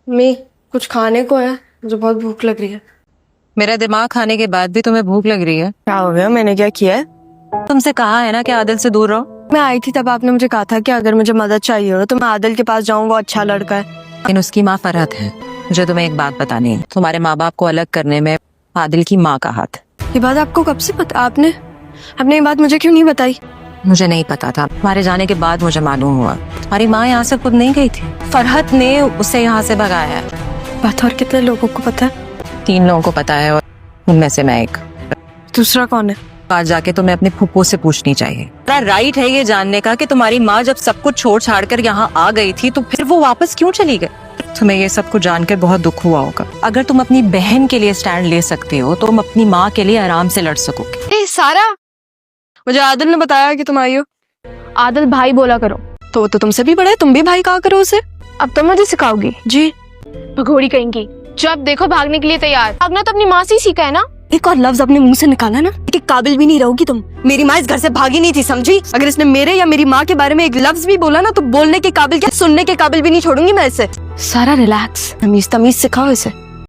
मी कुछ खाने को है, मुझे बहुत भूख लग रही है। मेरा दिमाग खाने के बाद भी तुम्हें भूख लग रही है? क्या हो गया? मैंने क्या किया है? तुमसे कहा है ना कि आदिल से दूर रहो। मैं आई थी तब आपने मुझे कहा था कि अगर मुझे मदद चाहिए हो तो मैं आदिल के पास जाऊँ, वो अच्छा लड़का है। लेकिन उसकी माँ फरहत है। मुझे तुम्हें एक बात बतानी है, तुम्हारे माँ बाप को अलग करने में आदिल की माँ का हाथ। ये बात आपको कब से पता? आपने ये बात मुझे क्यों नहीं बताई? मुझे नहीं पता था, तुम्हारे जाने के बाद मुझे मालूम हुआ। तुम्हारी माँ यहाँ से खुद नहीं गई थी, फरहत ने उसे यहाँ से भगाया है। बात और कितने लोगों को पता है? 3 लोगों को पता है और उनमें से मैं एक। दूसरा कौन है? आज जाके तुम्हें अपने फूफो से पूछनी चाहिए। तेरा राइट है ये जानने का कि तुम्हारी माँ जब सब कुछ छोड़ छाड़ कर यहाँ आ गई थी तो फिर वो वापस क्यों चली गई। तुम्हें ये सब कुछ जानकर बहुत दुख हुआ होगा। अगर तुम अपनी बहन के लिए स्टैंड ले सकते हो तो तुम अपनी माँ के लिए आराम से लड़ सकोगे। ए सारा, मुझे आदिल ने बताया कि तुम आई हो। आदिल भाई बोला करो। तो वो तो तुमसे भी बड़ा है, तुम भी भाई कहा करो उसे। अब तो मुझे सिखाओगी? जी। भगोड़ी कहेंगी, जब देखो भागने के लिए तैयार। भागना तो अपनी माँ से ही सीखा है ना। एक और लफ्ज अपने मुंह से निकाला ना कि काबिल भी नहीं रहोगी तुम। मेरी माँ इस घर से भागी नहीं थी, समझी? अगर इसने मेरे या मेरी माँ के बारे में एक लफ्ज भी बोला ना तो बोलने के काबिल क्या, सुनने के काबिल भी नहीं छोड़ूंगी मैं इसे। सारा रिलैक्स, तमीज तमीज सिखाओ इसे।